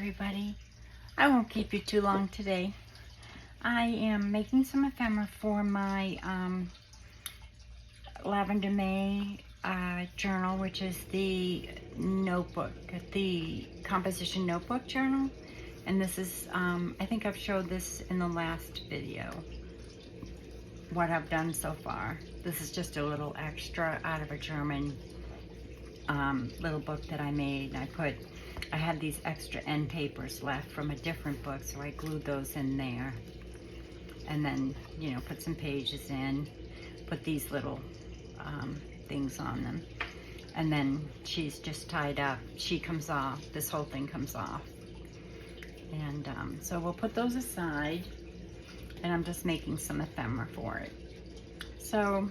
everybody. I won't keep you too long today. I am making some ephemera for my Lavender May journal, which is the notebook, the composition notebook journal. And this is, I think I've showed this in the last video, what I've done so far. This is just a little extra out of a German little book that I made. I had these extra end papers left from a different book, so I glued those in there. And then, you know, put some pages in, put these little things on them. And then she's just tied up. She comes off, this whole thing comes off. And so we'll put those aside, and I'm just making some ephemera for it. So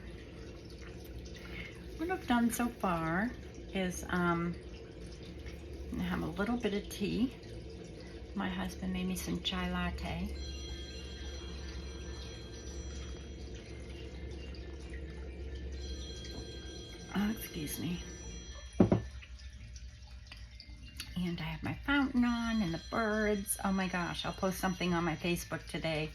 what I've done so far is I have a little bit of tea. My husband made me some chai latte. Oh, excuse me. And I have my fountain on and the birds. Oh my gosh, I'll post something on my Facebook today.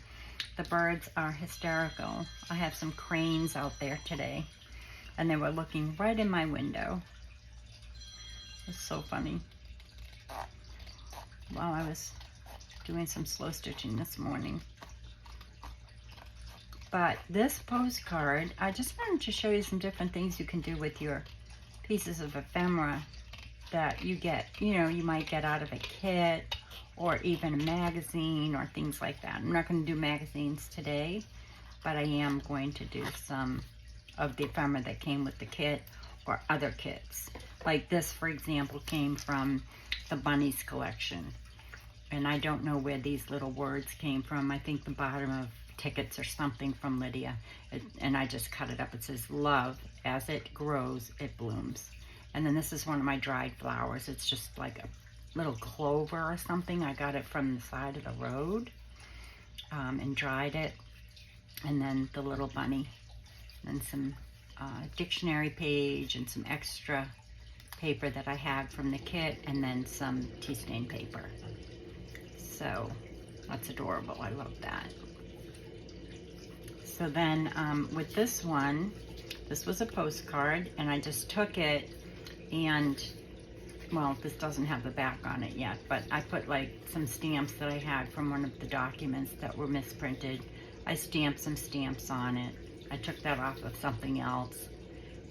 The birds are hysterical. I have some cranes out there today, and they were looking right in my window. It was so funny. While I was doing some slow stitching this morning. But this postcard, I just wanted to show you some different things you can do with your pieces of ephemera that you get, you know, you might get out of a kit or even a magazine or things like that. I'm not going to do magazines today, but I am going to do some of the ephemera that came with the kit or other kits. Like this, for example, came from the Bunnies collection. And I don't know where these little words came from. I think the bottom of tickets or something from Lydia. And I just cut it up. It says, "Love, as it grows, it blooms." And then this is one of my dried flowers. It's just like a little clover or something. I got it from the side of the road and dried it. And then the little bunny. And some dictionary page and some extra paper that I had from the kit, and then some tea stain paper. So that's adorable. I love that. So then with this one, this was a postcard, and I just took it and, well, this doesn't have the back on it yet, but I put like some stamps that I had from one of the documents that were misprinted. I stamped some stamps on it. I took that off of something else,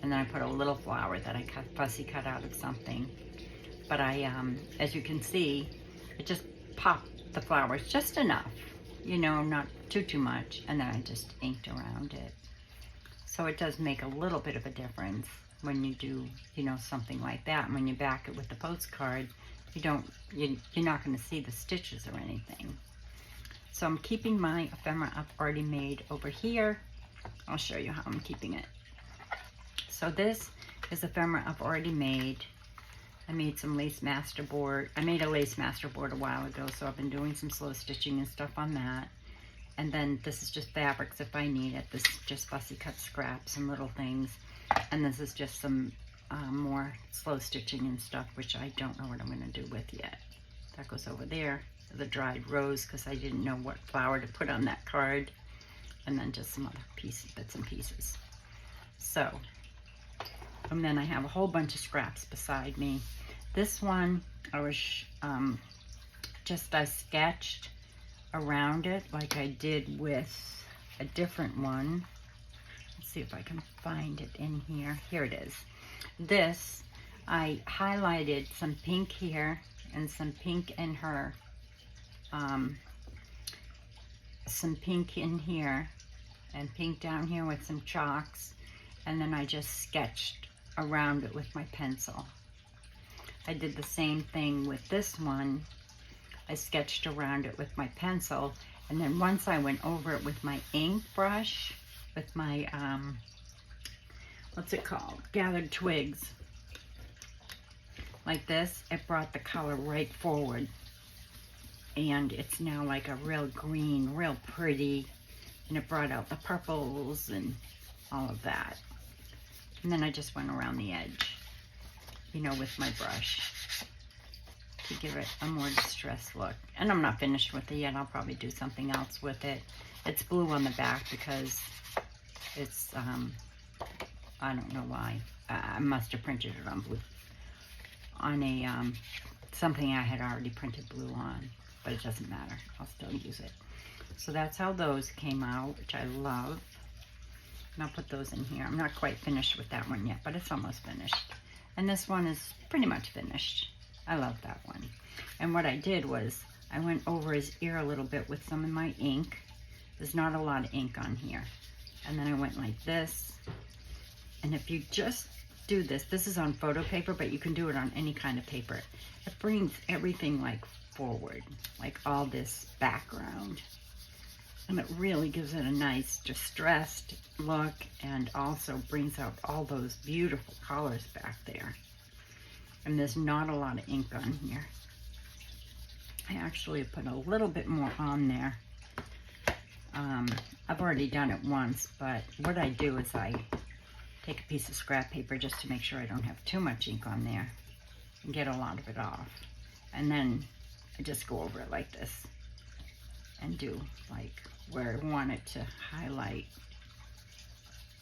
and then I put a little flower that I fussy cut out of something. But I, as you can see, it just popped the flowers just enough, you know, not too much, and then I just inked around it. So it does make a little bit of a difference when you do, you know, something like that. And when you back it with the postcard, you're not going to see the stitches or anything. So I'm keeping my ephemera I've already made over here. I'll show you how I'm keeping it. So this is ephemera I've already made. I made some lace masterboard. I made a lace masterboard a while ago, so I've been doing some slow stitching and stuff on that. And then this is just fabrics if I need it. This is just fussy cut scraps and little things. And this is just some more slow stitching and stuff, which I don't know what I'm going to do with yet. That goes over there. The dried rose, because I didn't know what flower to put on that card. And then just some other pieces, bits and pieces. So, and then I have a whole bunch of scraps beside me. This one, I sketched around it like I did with a different one. Let's see if I can find it in here. Here it is. This, I highlighted some pink here and some pink in her, some pink in here and pink down here with some chalks. And then I just sketched around it with my pencil. I did the same thing with this one. I sketched around it with my pencil, and then once I went over it with my ink brush, with my, what's it called? Gathered twigs. Like this, it brought the color right forward. And it's now like a real green, real pretty, and it brought out the purples and all of that. And then I just went around the edge, you know, with my brush to give it a more distressed look. And I'm not finished with it yet. I'll probably do something else with it. It's blue on the back because it's, I don't know why. I must have printed it on blue. On a, something I had already printed blue on. But it doesn't matter. I'll still use it. So that's how those came out, which I love. And I'll put those in here. I'm not quite finished with that one yet, but it's almost finished. And this one is pretty much finished. I love that one. And what I did was I went over his ear a little bit with some of my ink. There's not a lot of ink on here. And then I went like this. And if you just do this, this is on photo paper, but you can do it on any kind of paper. It brings everything like forward, like all this background. And it really gives it a nice distressed look and also brings out all those beautiful colors back there. And there's not a lot of ink on here. I actually put a little bit more on there. I've already done it once, but what I do is I take a piece of scrap paper just to make sure I don't have too much ink on there and get a lot of it off. And then I just go over it like this and do like where I want it to highlight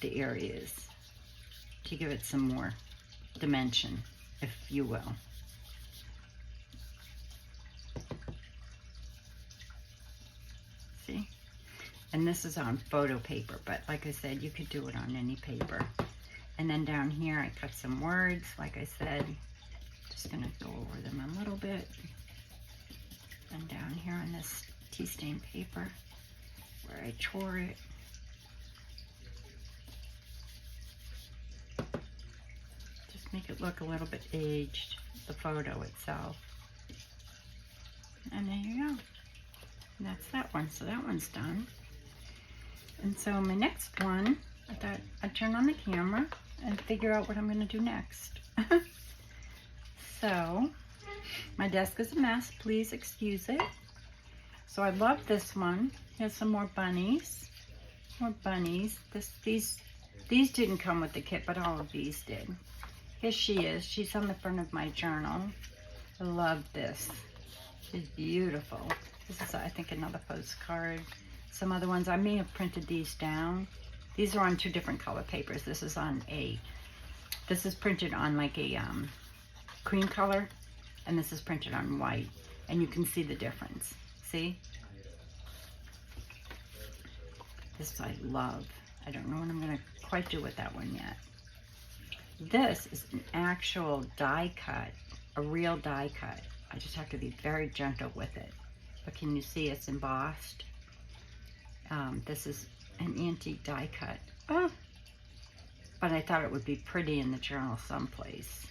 the areas to give it some more dimension, if you will. See? And this is on photo paper, but like I said, you could do it on any paper. And then down here, I cut some words, like I said. Just gonna go over them a little bit. And down here on this tea stain paper, where I tore it. Just make it look a little bit aged, the photo itself. And there you go. And that's that one. So that one's done. And so my next one, I thought I'd turn on the camera and figure out what I'm going to do next. So my desk is a mess. Please excuse it. So I love this one. Here's some more bunnies. More bunnies. These didn't come with the kit, but all of these did. Here she is. She's on the front of my journal. I love this. She's beautiful. This is, I think, another postcard. Some other ones, I may have printed these down. These are on two different color papers. This is printed on like a cream color, and this is printed on white. And you can see the difference. See? This I love. I don't know what I'm going to quite do with that one yet. This is an actual die cut, a real die cut. I just have to be very gentle with it. But can you see it's embossed? This is an antique die cut. Oh, but I thought it would be pretty in the journal someplace.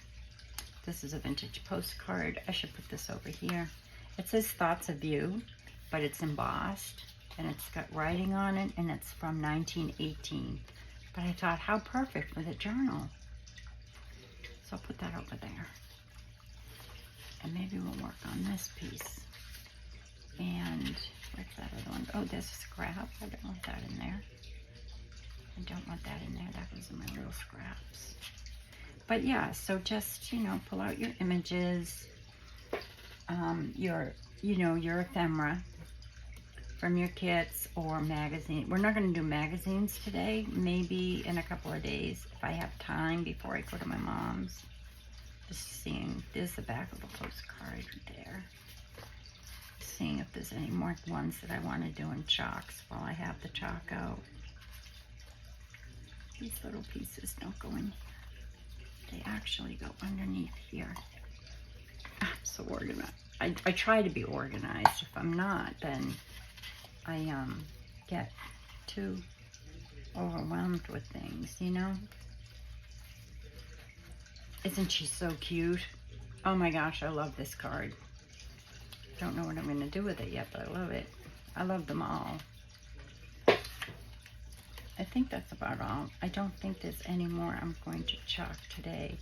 This is a vintage postcard. I should put this over here. It says Thoughts of You, but it's embossed and it's got writing on it, and it's from 1918. But I thought, how perfect for the journal. So I'll put that over there. And maybe we'll work on this piece. And what's that other one? Oh, there's a scrap. I don't want that in there. I don't want that in there. That goes in my little scraps. But yeah, so just, you know, pull out your images, your ephemera from your kits or magazine. We're not going to do magazines today. Maybe in a couple of days if I have time before I go to my mom's. Just seeing, there's the back of the postcard right there. Seeing if there's any more ones that I want to do in chalks while I have the chalk out. These little pieces don't go in here. They actually go underneath here. I'm so organized. I try to be organized. If I'm not, then I get too overwhelmed with things, you know? Isn't she so cute? Oh my gosh, I love this card. Don't know what I'm going to do with it yet, but I love it. I love them all. I think that's about all. I don't think there's any more I'm going to chalk today.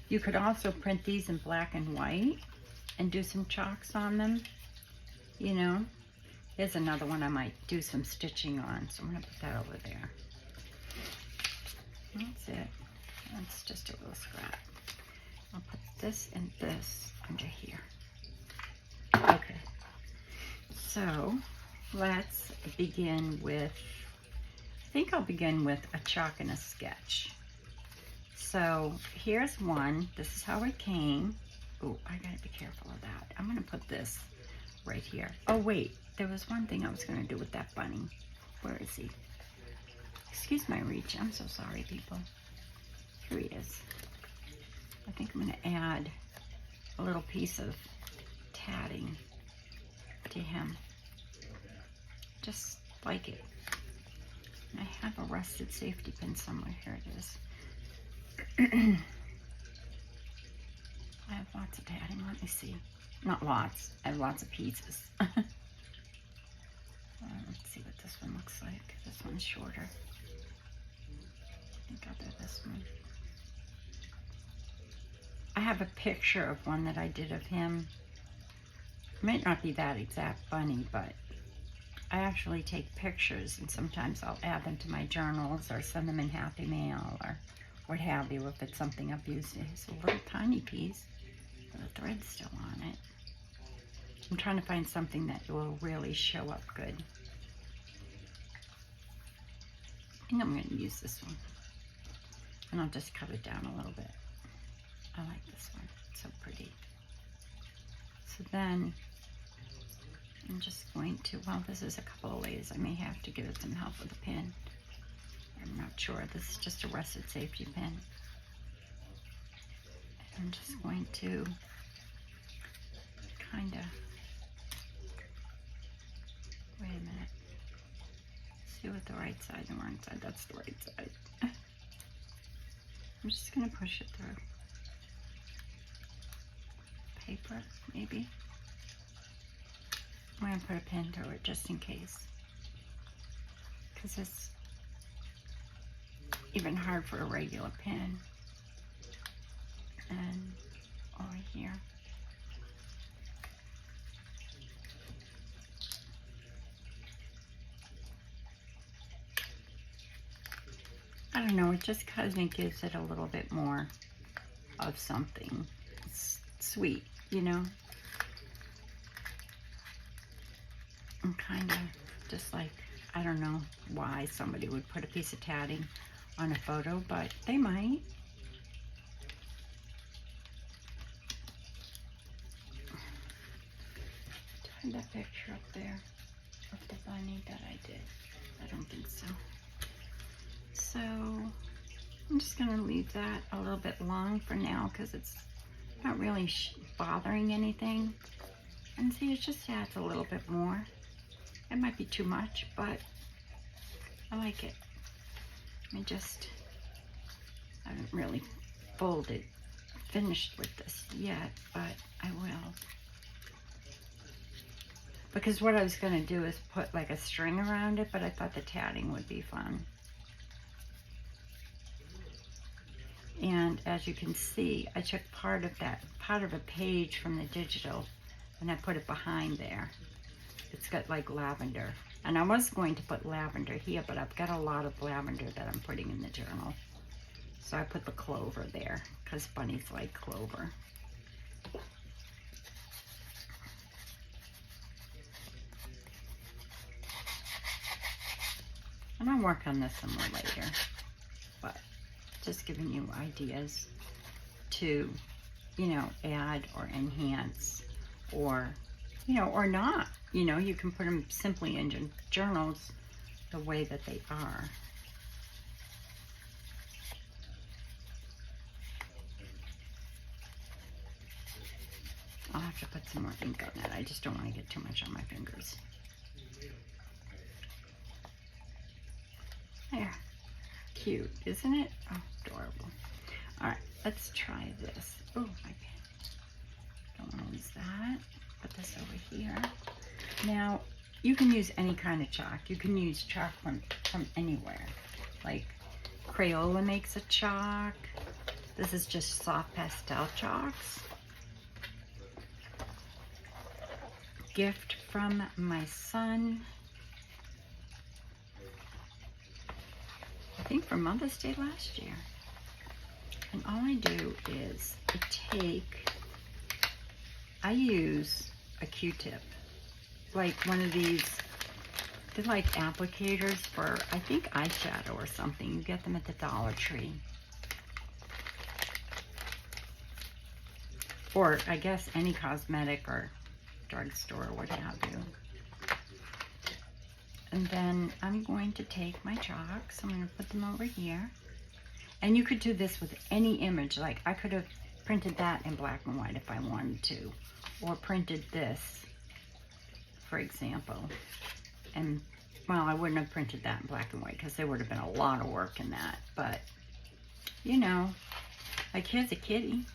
You could also print these in black and white and do some chalks on them. You know, here's another one I might do some stitching on, so I'm going to put that over there. That's it. That's just a little scrap. I'll put this and this under here. So let's begin with, I think I'll begin with a chalk and a sketch. So here's one. This is how it came. Oh, I gotta be careful of that. I'm gonna put this right here. Oh wait, there was one thing I was gonna do with that bunny. Where is he? Excuse my reach. I'm so sorry, people. Here he is. I think I'm gonna add a little piece of tatting to him. Just like it. And I have a rusted safety pin somewhere. Here it is. I have lots of tatting. Let me see. Not lots. I have lots of pieces. Let's see what this one looks like. This one's shorter. I think I'll do this one. I have a picture of one that I did of him. It might not be that exact bunny, but I actually take pictures, and sometimes I'll add them to my journals or send them in Happy Mail or what have you if it's something I've used. It's a little tiny piece, but the thread's still on it. I'm trying to find something that will really show up good. I think I'm going to use this one, and I'll just cut it down a little bit. I like this one. It's so pretty. So then I'm just going to, well, this is a couple of ways. I may have to give it some help with a pin. I'm not sure. This is just a rusted safety pin. I'm just going to kind of, wait a minute. See what the right side and the wrong side. That's the right side. I'm just going to push it through. Paper, maybe. I'm going to put a pin through it just in case. Because it's even hard for a regular pin. And over here. I don't know, it just kind of gives it a little bit more of something. It's sweet, you know? I'm kind of just like, I don't know why somebody would put a piece of tatting on a photo, but they might. Find that picture up there of the bunny that I did. I don't think so. So I'm just going to leave that a little bit long for now because it's not really bothering anything. And see, it just adds a little bit more. It might be too much, but I like it. I haven't really finished with this yet, but I will. Because what I was going to do is put like a string around it, but I thought the tatting would be fun. And as you can see, I took part of a page from the digital, and I put it behind there. It's got like lavender. And I was going to put lavender here, but I've got a lot of lavender that I'm putting in the journal. So I put the clover there, because bunnies like clover. And I'll work on this some more later. But just giving you ideas to, you know, add or enhance or, you know, or not. You know, you can put them simply in your journals the way that they are. I'll have to put some more ink on that. I just don't want to get too much on my fingers. There. Cute, isn't it? Oh, adorable. All right, let's try this. Oh, my pen. Don't want to lose that. Put this over here. Now, you can use any kind of chalk. You can use chalk from anywhere. Like Crayola makes a chalk. This is just soft pastel chalks. Gift from my son. I think for Mother's Day last year. And all I do is I use a Q-tip like one of these, they're like applicators for, I think, eyeshadow or something. You get them at the Dollar Tree. Or I guess any cosmetic or drugstore or what have you. And then I'm going to take my chalks. I'm going to put them over here. And you could do this with any image. Like I could have printed that in black and white if I wanted to. Or printed this, for example. And, well, I wouldn't have printed that in black and white because there would have been a lot of work in that. But, you know, like here's a kitty.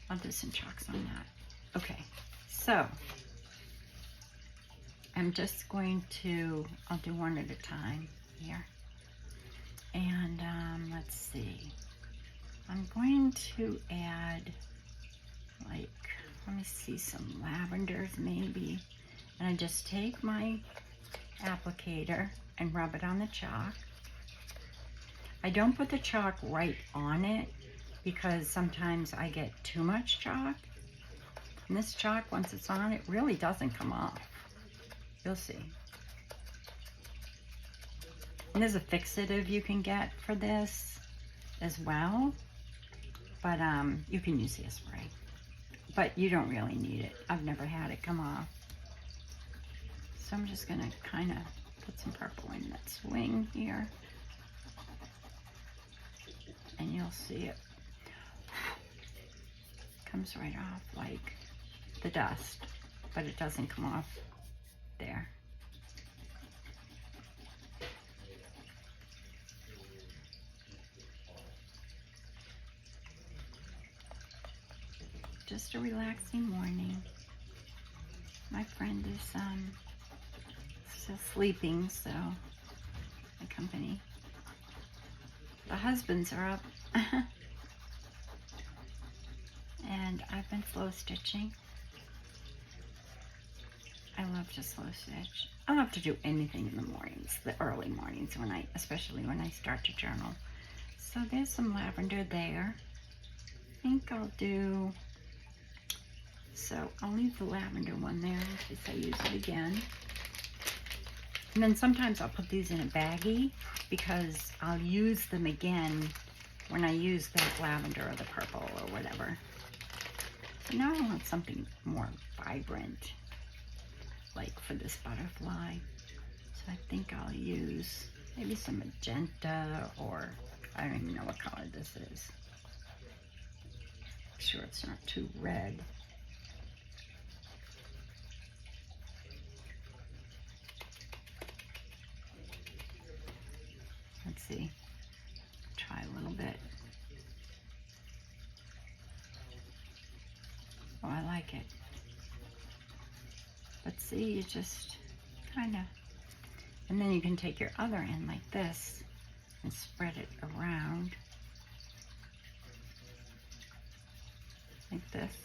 I'll do some chalks on that. Okay, so I'm just going to, I'll do one at a time here. And let's see. I'm going to add, like, let me see, some lavenders maybe. And I just take my applicator and rub it on the chalk. I don't put the chalk right on it because sometimes I get too much chalk. And this chalk, once it's on, it really doesn't come off. You'll see. And there's a fixative you can get for this as well. But you can use hairspray. But you don't really need it. I've never had it come off. So I'm just gonna kind of put some purple in that swing here. And you'll see it comes right off like the dust, but it doesn't come off there. Just a relaxing morning. My friend is still sleeping, so my company. The husbands are up. And I've been slow stitching. I love to slow stitch. I love to do anything in the mornings, the early mornings, especially when I start to journal. So there's some lavender there. I think I'll do, so I'll leave the lavender one there in case I use it again. And then sometimes I'll put these in a baggie because I'll use them again when I use that lavender or the purple or whatever. So now I want something more vibrant, like for this butterfly. So I think I'll use maybe some magenta, or I don't even know what color this is. I'm sure it's not too red. Let's see, try a little bit. Oh, I like it. But see, you just kind of, and then you can take your other end like this and spread it around like this.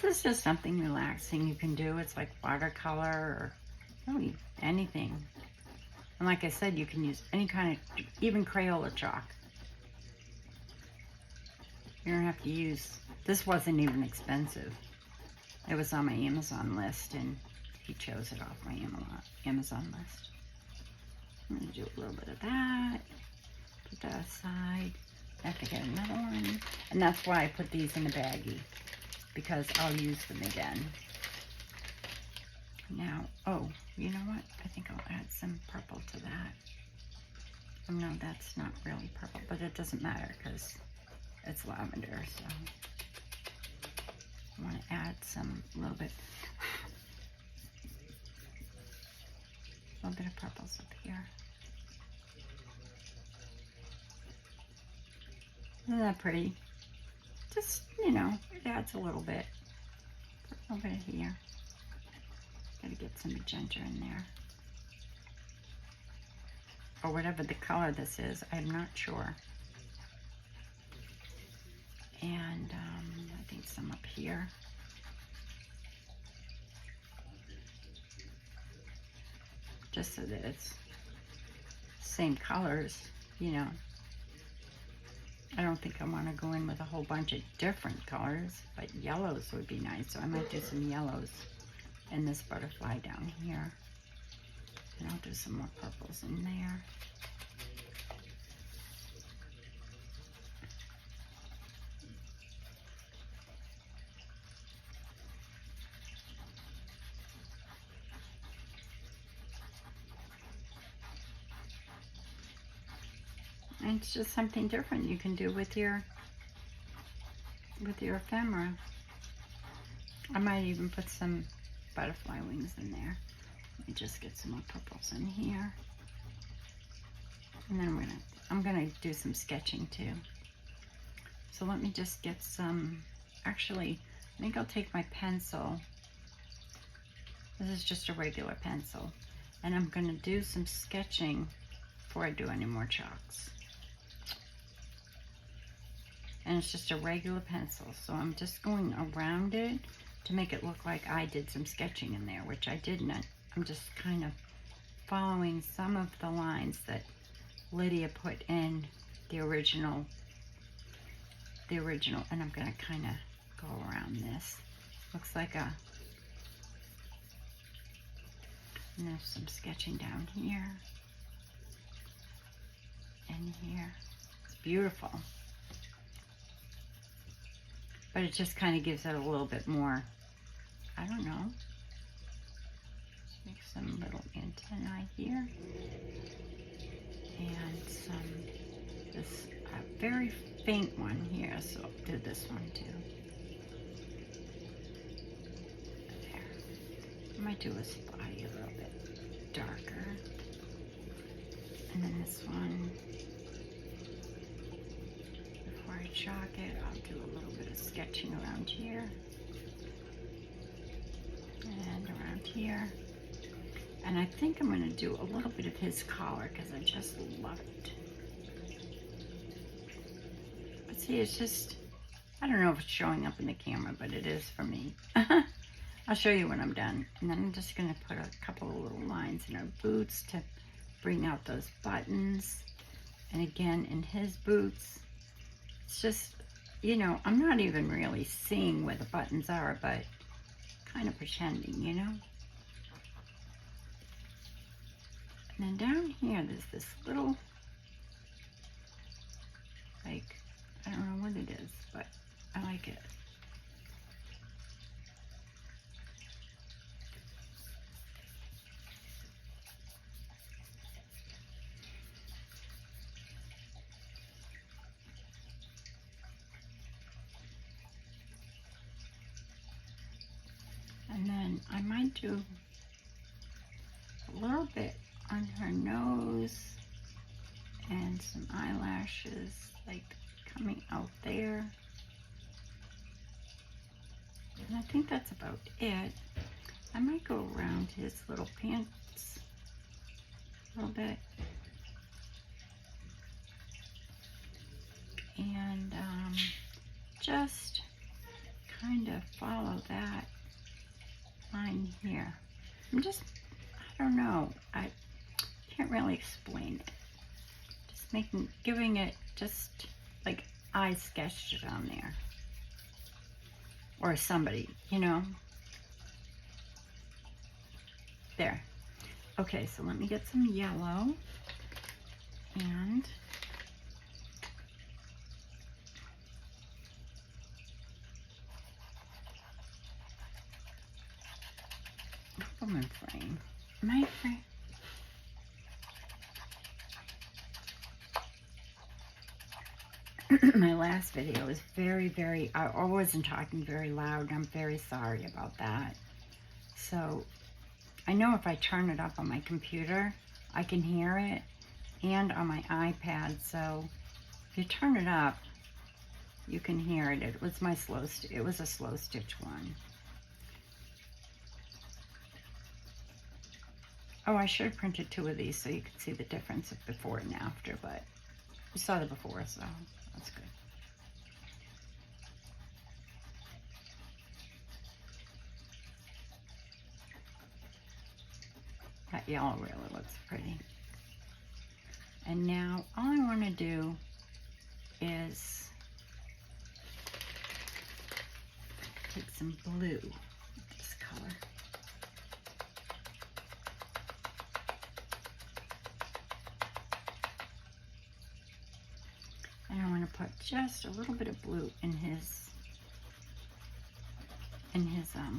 This is just something relaxing you can do. It's like watercolor or really anything. And like I said, you can use any kind of, even Crayola chalk. You don't have to use, this wasn't even expensive. It was on my Amazon list and he chose it off my Amazon list. I'm gonna do a little bit of that. Put that aside. I have to get another one. And that's why I put these in a baggie, because I'll use them again. Now, oh, you know what? I think I'll add some purple to that. Oh, no, that's not really purple, but it doesn't matter because it's lavender, so I want to add some, a little bit of purples up here. Isn't that pretty? Just, you know, it adds a little bit. Put a little bit here. Gotta get some magenta in there. Or whatever the color this is, I'm not sure. And I think some up here. Just so that it's same colors, you know, I don't think I want to go in with a whole bunch of different colors, but yellows would be nice. So I might do some yellows in this butterfly down here. And I'll do some more purples in there. And it's just something different you can do with your ephemera. I might even put some butterfly wings in there. Let me just get some more purples in here. And then I'm gonna do some sketching too. So let me just get some, actually, I think I'll take my pencil. This is just a regular pencil. And I'm gonna do some sketching before I do any more chalks. And it's just a regular pencil, so I'm just going around it to make it look like I did some sketching in there, which I didn't. I'm just kind of following some of the lines that Lydia put in the original, and I'm gonna kind of go around this. Looks like and there's some sketching down here and here. It's beautiful. But it just kind of gives it a little bit more, I don't know. Make some little antennae here. And this very faint one here, so I'll do this one too. There. I might do his body a little bit darker. And then this one, before I chalk it, I'll do a little bit of sketching around here. And around here. And I think I'm going to do a little bit of his collar because I just love it. But see, it's just, I don't know if it's showing up in the camera, but it is for me. I'll show you when I'm done. And then I'm just going to put a couple of little lines in our boots to bring out those buttons. And again, in his boots, it's just, you know, I'm not even really seeing where the buttons are, but kind of pretending, you know. And then down here, there's this little, like, I don't know what it is, but I like it. And then I might do a little bit on her nose and some eyelashes like coming out there. And I think that's about it. I might go around his little pants a little bit. And just kind of follow that line here. I don't know. I can't really explain it. Just giving it just like I sketched it on there. Or somebody, you know. There. Okay, so let me get some yellow. And my frame. My frame. My last video was I wasn't talking very loud. I'm very sorry about that. So I know if I turn it up on my computer, I can hear it, and on my iPad. So if you turn it up, you can hear it. It was a slow stitch one. Oh, I should have printed 2 of these so you could see the difference of before and after, but you saw the before, so that's good. That yellow really looks pretty. And now all I want to do is take some blue, this color. And I want to put just a little bit of blue in his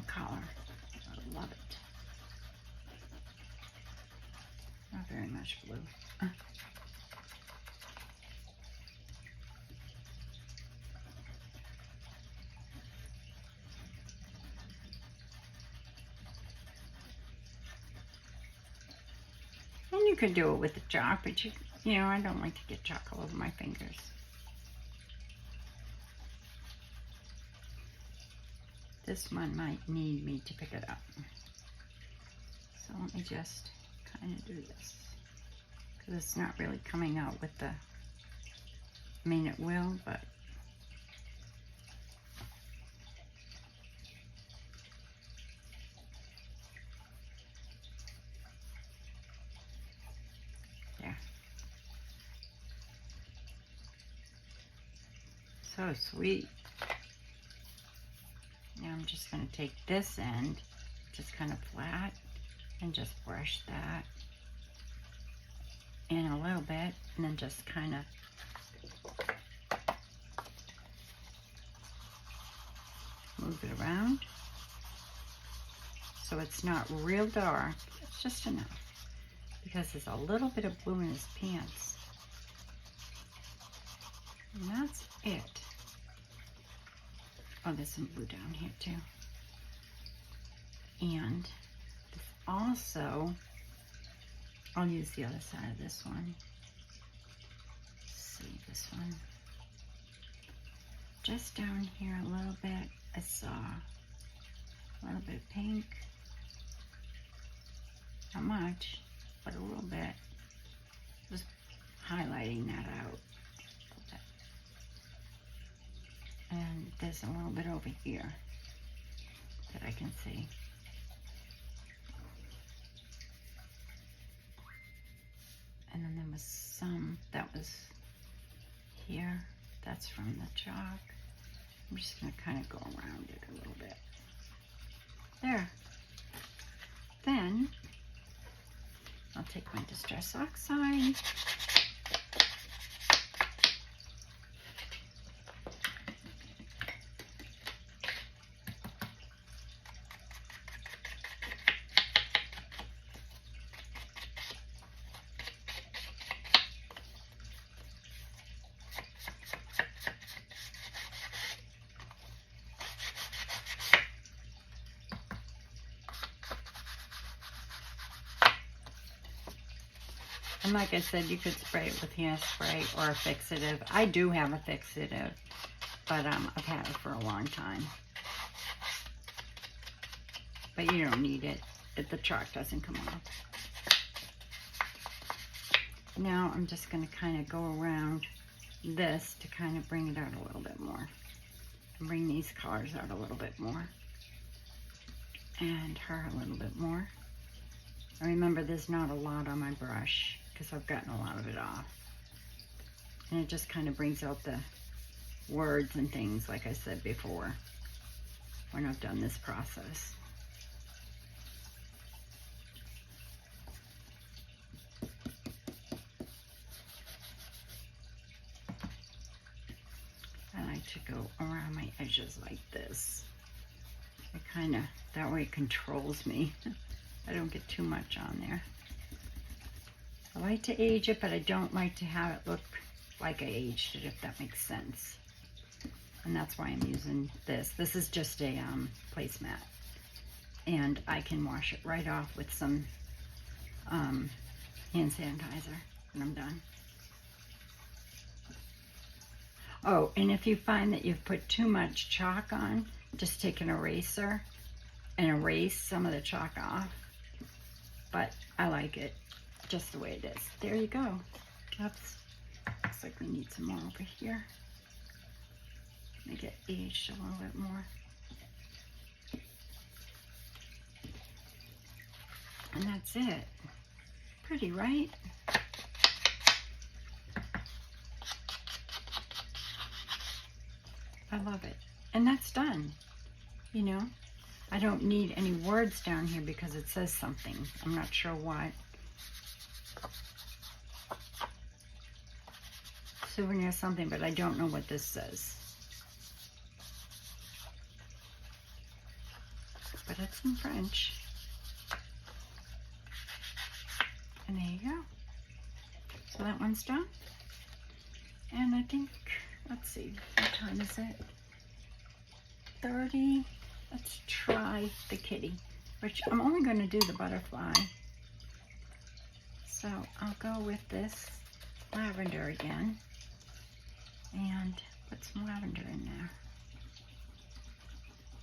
collar. I love it. Not very much blue. And you could do it with the chalk, but you know, I don't like to get chalk all over my fingers. This one might need me to pick it up. So let me just kind of do this. Because it's not really coming out with the, I mean it will, but there. So sweet. Now I'm just going to take this end, just kind of flat, and just brush that in a little bit, and then just kind of move it around so it's not real dark. It's just enough, because there's a little bit of blue in his pants, and that's it. Oh, there's some blue down here too. And this also, I'll use the other side of this one. Let's see, this one. Just down here a little bit, I saw a little bit of pink. Not much, but a little bit. Just highlighting that out. And there's a little bit over here that I can see. And then there was some that was here. That's from the chalk. I'm just going to kind of go around it a little bit. There. Then I'll take my Distress Oxide. And like I said, you could spray it with hairspray or a fixative. I do have a fixative, but I've had it for a long time. But you don't need it if the chalk doesn't come off. Now I'm just going to kind of go around this to kind of bring it out a little bit more. And bring these colors out a little bit more. And her a little bit more. And remember, there's not a lot on my brush, because I've gotten a lot of it off. And it just kind of brings out the words and things, like I said before, when I've done this process. I like to go around my edges like this. It kind of, that way it controls me. I don't get too much on there. I like to age it, but I don't like to have it look like I aged it, if that makes sense. And that's why I'm using this. This is just a placemat. And I can wash it right off with some hand sanitizer when I'm done. Oh, and if you find that you've put too much chalk on, just take an eraser and erase some of the chalk off. But I like it just the way it is. There you go. Oops. Looks like we need some more over here. Make it aged a little bit more. And that's it. Pretty, right? I love it. And that's done, you know. I don't need any words down here because it says something. I'm not sure what. Souvenir something, but I don't know what this says. But it's in French. And there you go. So that one's done. And I think, let's see, what time is it? 30. Let's try the kitty, which I'm only going to do the butterfly. So I'll go with this lavender again and put some lavender in there.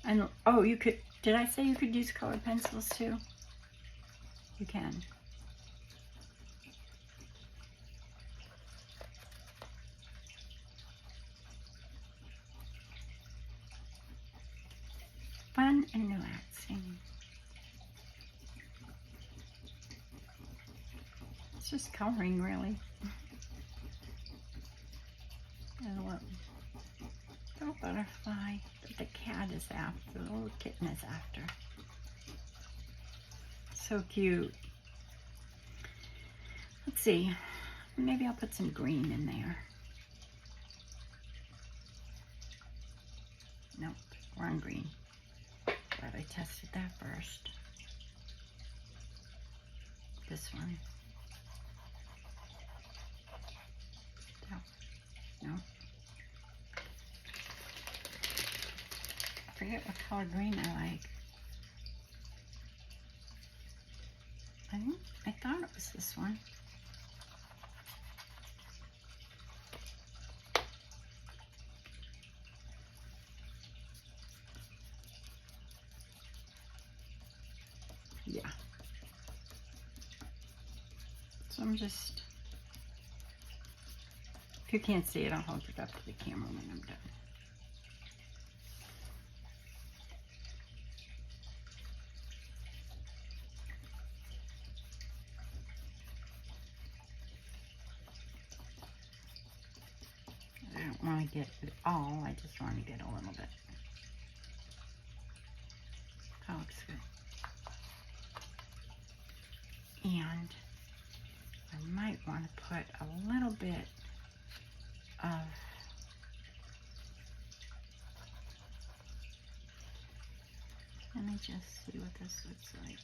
And oh, you could, did I say you could use colored pencils too? You can. Fun and relaxing. It's just coloring, really. And a little butterfly that the cat is after, the little kitten is after. So cute. Let's see. Maybe I'll put some green in there. Nope, wrong green. But I tested that first. This one. No. I forget what color green I like. I thought it was this one. Yeah. So I'm just, if you can't see it, I'll hold it up to the camera when I'm done. I don't want to get it all, I just want to get a little bit. That looks good. And I might want to put a little bit of let me just see what this looks like.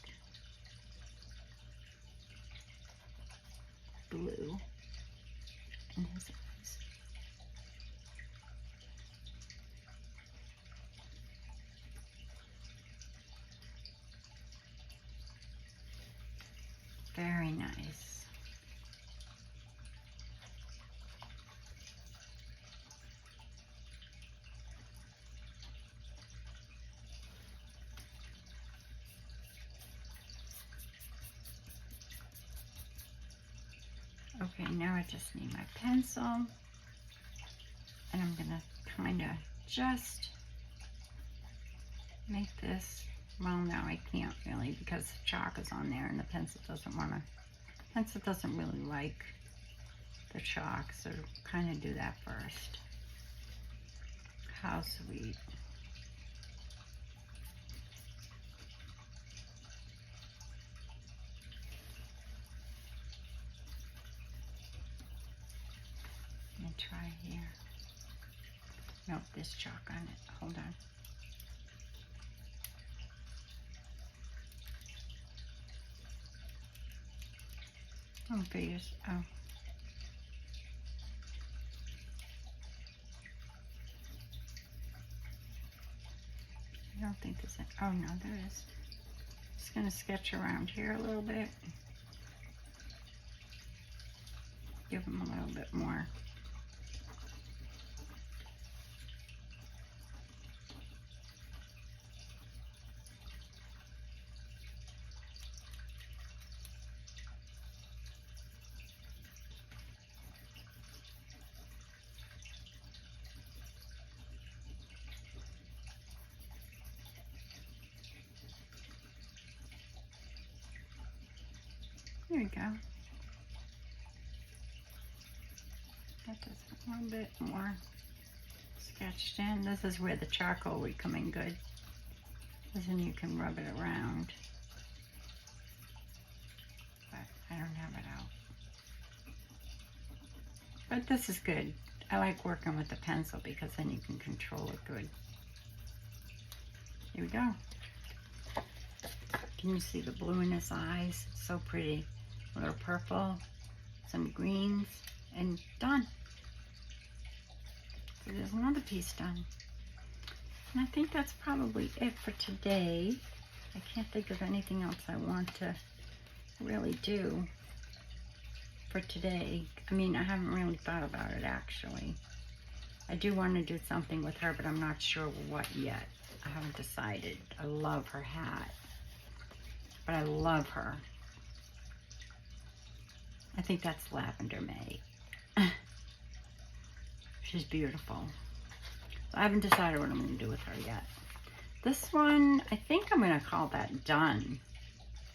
Blue in his eyes. Very nice. Okay, now I just need my pencil, and I'm gonna kind of just make this, well, now I can't really because the chalk is on there and the pencil doesn't really like the chalk, so kind of do that first. How sweet. Let me try here. Nope, there's chalk on it. Hold on. Oh, figures. Oh. I don't think there's a, oh no, there is. Just gonna sketch around here a little bit. Give them a little bit more. There we go. That does a little bit more sketched in. This is where the charcoal would come in good, because then you can rub it around. But I don't have it out. But this is good. I like working with the pencil because then you can control it good. Here we go. Can you see the blue in his eyes? It's so pretty. A little purple, some greens, and done. So there's another piece done. And I think that's probably it for today. I can't think of anything else I want to really do for today. I mean, I haven't really thought about it actually. I do want to do something with her, but I'm not sure what yet. I haven't decided. I love her hat. But I love her. I think that's Lavender May. She's beautiful. I haven't decided what I'm going to do with her yet. This one, I think I'm going to call that done.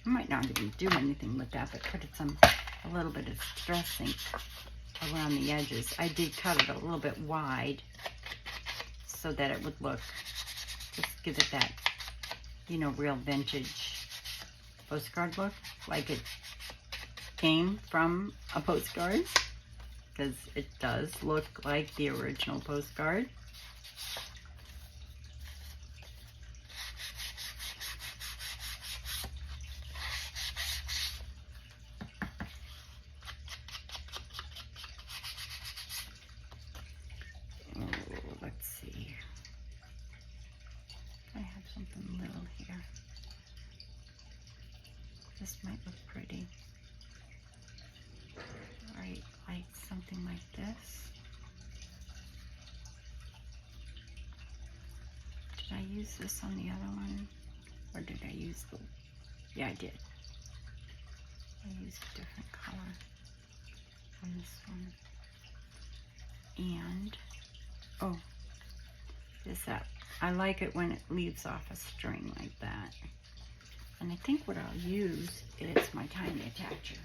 I might not even do anything with that, but put a little bit of distressing around the edges. I did cut it a little bit wide so that it would look, just give it that, you know, real vintage postcard look, like it came from a postcard, because it does look like the original postcard. Oh, let's see. I have something little here. This might look pretty. Right, like something like this. Did I use this on the other one? Or did I use the... Yeah, I did. I used a different color on this one. And, oh, is that... I like it when it leaves off a string like that. And I think what I'll use is my tiny attacher.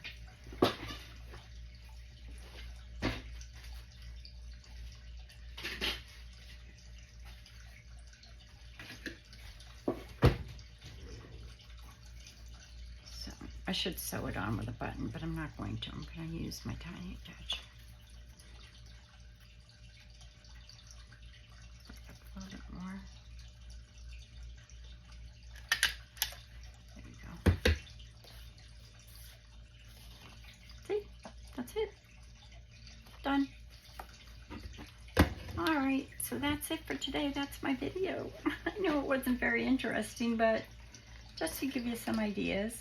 So I should sew it on with a button, but I'm not going to. I'm going to use my tiny attacher. A little bit more. That's it. Done. Alright, so that's it for today. That's my video. I know it wasn't very interesting, but just to give you some ideas.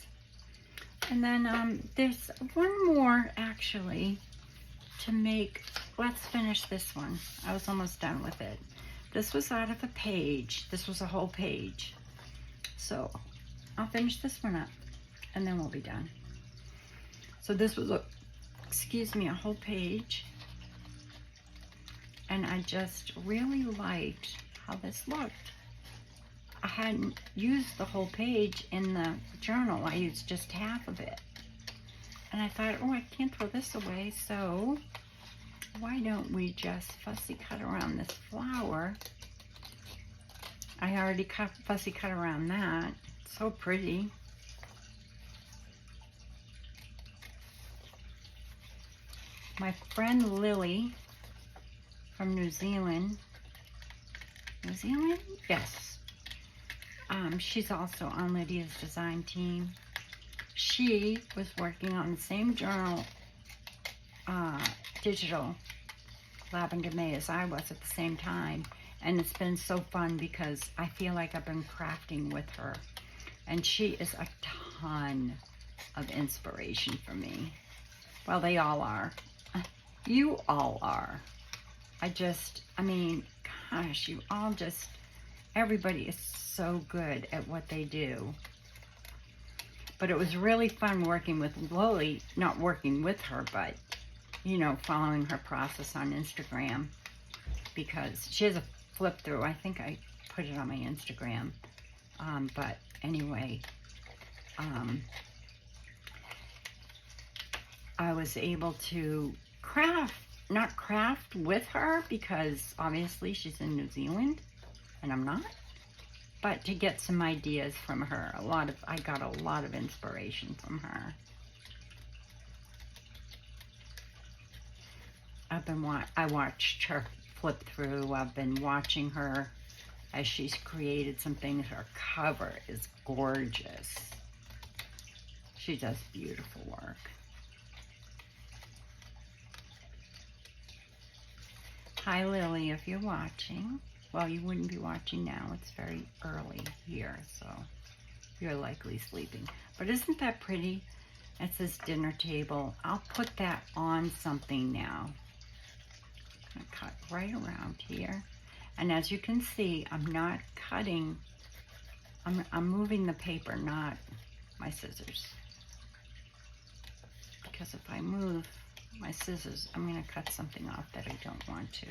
And then there's one more actually to make. Let's finish this one. I was almost done with it. This was out of a page. This was a whole page. So I'll finish this one up and then we'll be done. So this was a a whole page, and I just really liked how this looked. I hadn't used the whole page in the journal. I used just half of it, and I thought, oh, I can't throw this away, so why don't we just fussy cut around this flower. I already fussy cut around that. It's so pretty. My friend Lily from New Zealand. New Zealand? Yes. She's also on Lydia's design team. She was working on the same journal, digital Lavender May, as I was at the same time. And it's been so fun because I feel like I've been crafting with her. And she is a ton of inspiration for me. Well, they all are. You all are. I mean, gosh, you all just, everybody is so good at what they do. But it was really fun working with Lily, not working with her, but, you know, following her process on Instagram. Because she has a flip through. I think I put it on my Instagram. But anyway, I was able to craft not craft with her because obviously she's in New Zealand and I'm not, but to get some ideas from her. I got a lot of inspiration from her. I watched her flip through. I've been watching her as she's created some things. Her cover is gorgeous. She does beautiful work. Hi Lily, if you're watching. Well, you wouldn't be watching now. It's very early here, so you're likely sleeping. But isn't that pretty? It says dinner table. I'll put that on something now. I'm gonna cut right around here. And as you can see, I'm not cutting. I'm moving the paper, not my scissors. Because if I move my scissors, I'm gonna cut something off that I don't want to.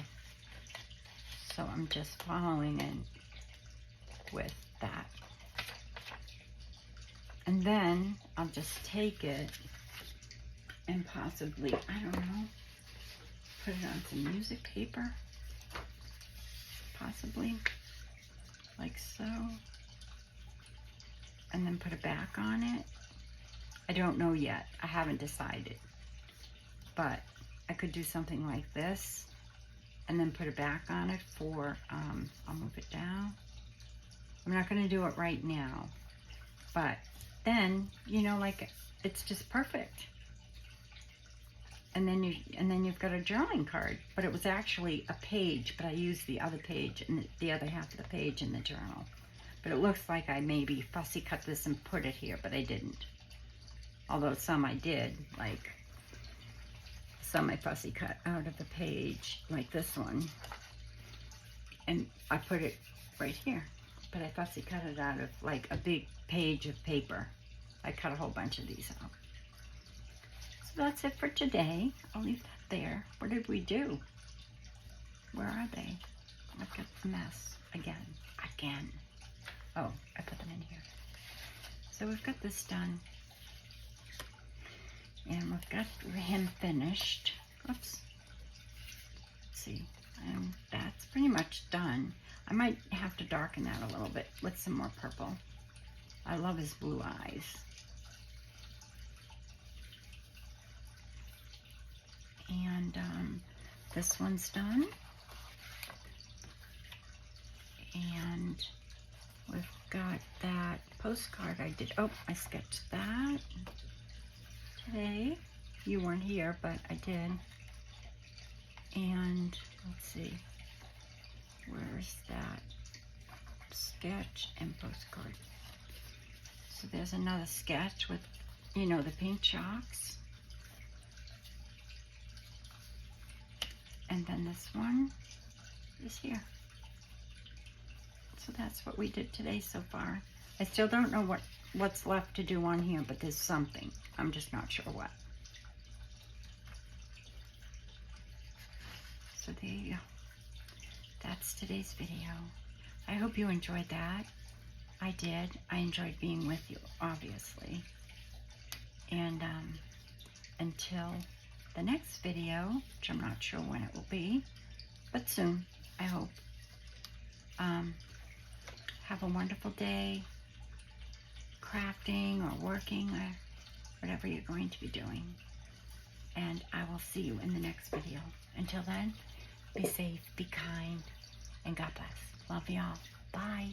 So I'm just following in with that. And then I'll just take it and possibly, I don't know, put it on some music paper, possibly, like so. And then put a back on it. I don't know yet. I haven't decided. But I could do something like this and then put a back on it for, I'll move it down. I'm not going to do it right now. But then, you know, like, it's just perfect. And then you've got a journaling card. But it was actually a page, but I used the other page and the other half of the page in the journal. But it looks like I maybe fussy cut this and put it here, but I didn't. Although some I did, like some I fussy cut out of the page, like this one. And I put it right here. But I fussy cut it out of like a big page of paper. I cut a whole bunch of these out. So that's it for today. I'll leave that there. What did we do? Where are they? Look at the mess. Again. Oh, I put them in here. So we've got this done. And we've got him finished. Oops. Let's see. And that's pretty much done. I might have to darken that a little bit with some more purple. I love his blue eyes. And this one's done. And we've got that postcard I did. Oh, I sketched that today. You weren't here, but I did. And let's see. Where's that sketch and postcard? So there's another sketch with, you know, the pink chalks. And then this one is here. So that's what we did today so far. I still don't know what's left to do on here, but there's something. I'm just not sure what. So there you go. That's today's video. I hope you enjoyed that. I did. I enjoyed being with you, obviously. And until the next video, which I'm not sure when it will be, but soon, I hope. Have a wonderful day, crafting or working or whatever you're going to be doing. And I will see you in the next video. Until then, be safe, be kind, and God bless. Love y'all. Bye.